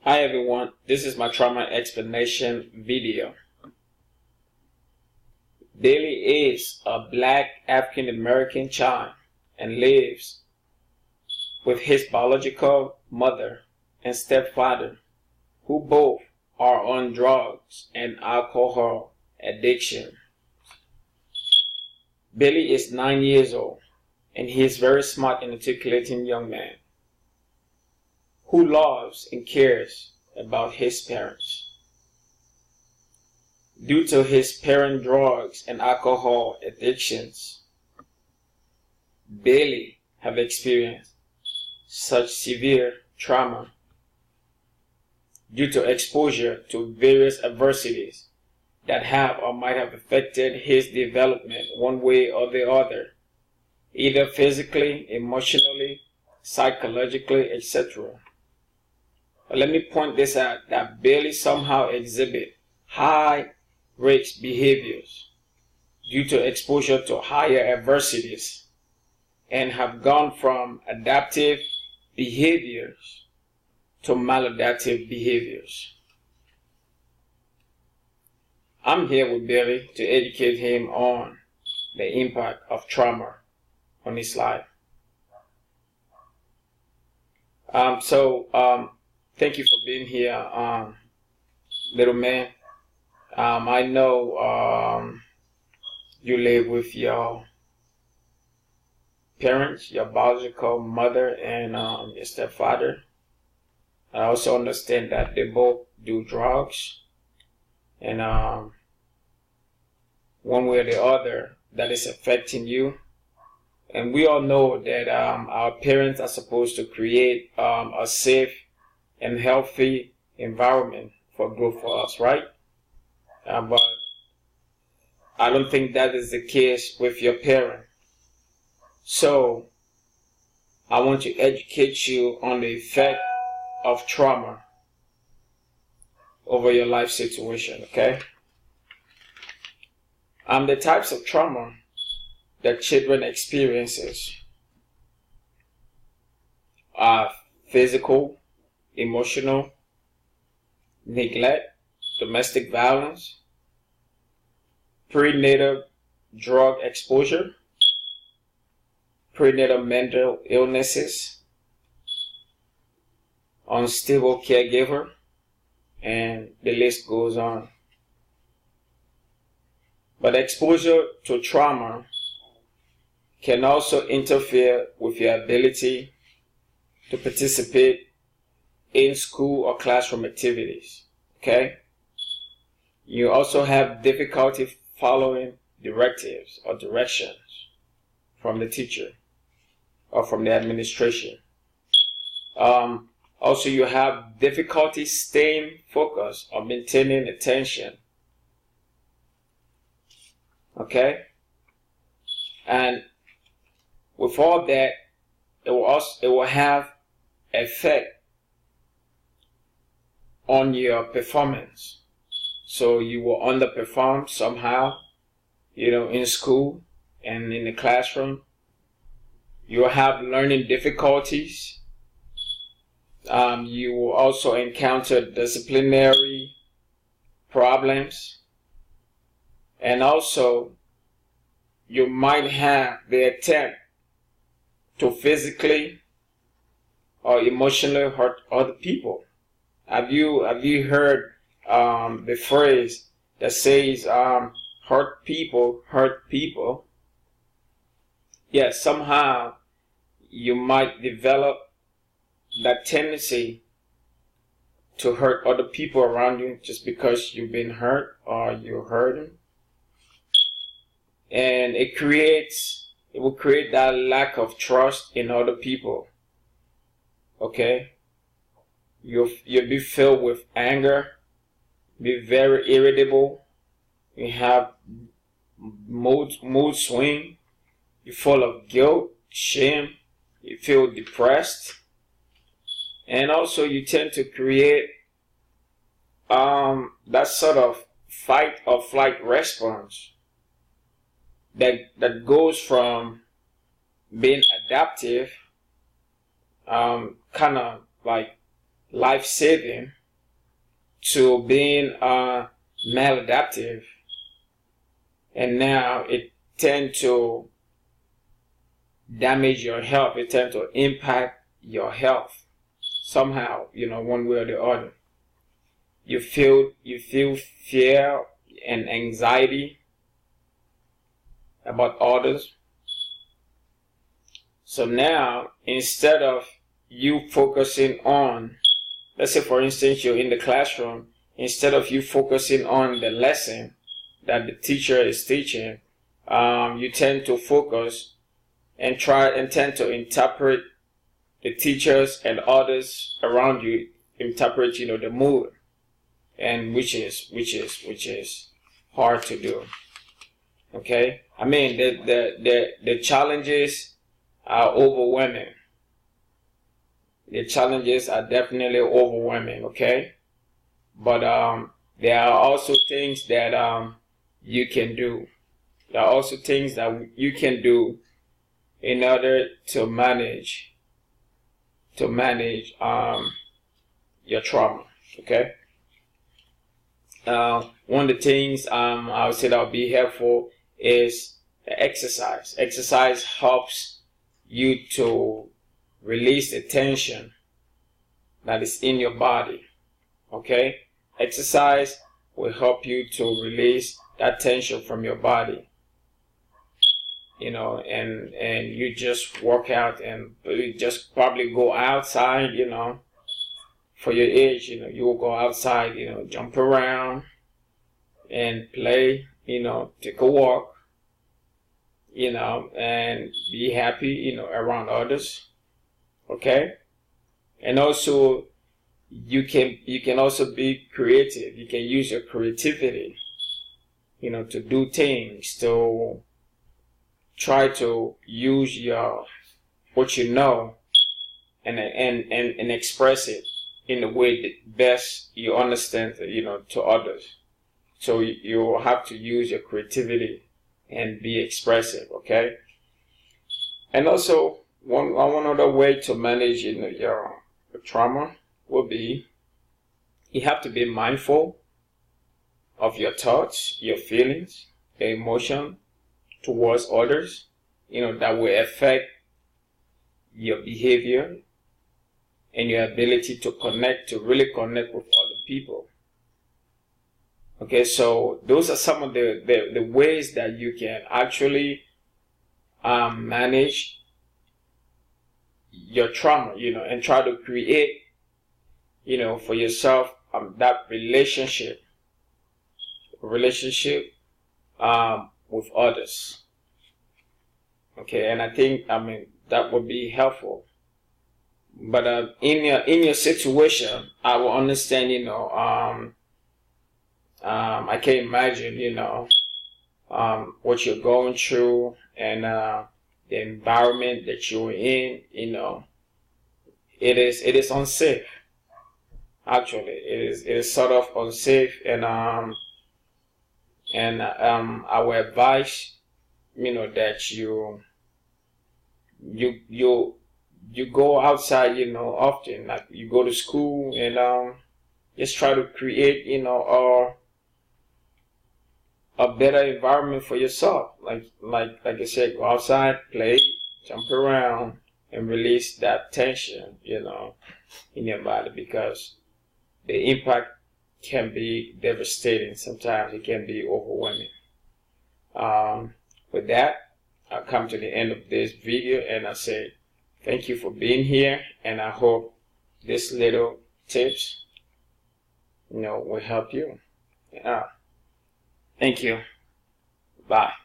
Hi everyone, this is my trauma explanation video. Billy is a black African American child and lives with his biological mother and stepfather, who both are on drugs and alcohol addiction. Billy is 9 years old and he is very smart and articulating young man who loves and cares about his parents. Due to his parent drugs and alcohol addictions, Billy have experienced such severe trauma due to exposure to various adversities that have or might have affected his development one way or the other, either physically, emotionally, psychologically, etc. But let me point this out, that Billy somehow exhibit high risk behaviors due to exposure to higher adversities and have gone from adaptive behaviors to maladaptive behaviors. I'm here with Billy to educate him on the impact of trauma on his life. Thank you for being here, little man. I know you live with your parents, your biological mother and your stepfather. I also understand that they both do drugs, and one way or the other that is affecting you. And we all know that our parents are supposed to create a safe and healthy environment for growth for us, right? But I don't think that is the case with your parent. So I want to educate you on the effect of trauma over your life situation, okay? The types of trauma that children experiences are physical, emotional, neglect, domestic violence, prenatal drug exposure, prenatal mental illnesses, unstable caregiver, and the list goes on. But exposure to trauma can also interfere with your ability to participate in school or classroom activities, okay? You also have difficulty following directives or directions from the teacher or from the administration. Also, you have difficulty staying focused or maintaining attention, okay? And with all that, it will have effect on your performance. So you will underperform somehow, in school and in the classroom. You will have learning difficulties. You will also encounter disciplinary problems. And also, you might have the attempt to physically or emotionally hurt other people. Have you heard the phrase that says hurt people hurt people? Yes, somehow you might develop that tendency to hurt other people around you just because you've been hurt or you're hurting. And it will create that lack of trust in other people. Okay? You'll be filled with anger, be very irritable, you have mood swing, you're full of guilt, shame, you feel depressed, and also you tend to create that sort of fight or flight response that goes from being adaptive, kind of like life-saving to being maladaptive, and now it tends to damage your health. It tends to impact your health somehow, one way or the other. You feel fear and anxiety about others. So now, instead of you focusing on, let's say for instance you're in the classroom, instead of you focusing on the lesson that the teacher is teaching, you tend to focus and tend to interpret the teachers and others around you, interpret the mood, and which is hard to do. Okay, I mean the challenges are overwhelming. The challenges are definitely overwhelming. Okay, but there are also things that you can do. There are also things that you can do in order to manage your trauma. Okay. One of the things I would say that would be helpful is exercise. Exercise helps you to release the tension that is in your body. Okay? Exercise will help you to release that tension from your body. And you just work out, and you just probably go outside, for your age, you will go outside, jump around and play, take a walk, and be happy, around others. Okay? And also you can also be creative. You can use your creativity, to do things, to try to use what you know and express it in the way that best you understand, to others. So you have to use your creativity and be expressive. Okay. And also one other way to manage your trauma will be, you have to be mindful of your thoughts, your feelings, your emotion towards others, that will affect your behavior and your ability to really connect with other people. Okay, so those are some of the ways that you can actually manage your trauma, and try to create, for yourself, that relationship with others. Okay, and I think, that would be helpful. But in your situation, I will understand, I can imagine, what you're going through, and the environment that you're in, it is unsafe. Actually, it is sort of unsafe, and I will advise, that you go outside, often, like you go to school, and just try to create, a better environment for yourself. Like I said, go outside, play, jump around, and release that tension, in your body, because the impact can be devastating. Sometimes it can be overwhelming. With that, I'll come to the end of this video, and I say thank you for being here, and I hope this little tips, will help you. Thank you. Bye.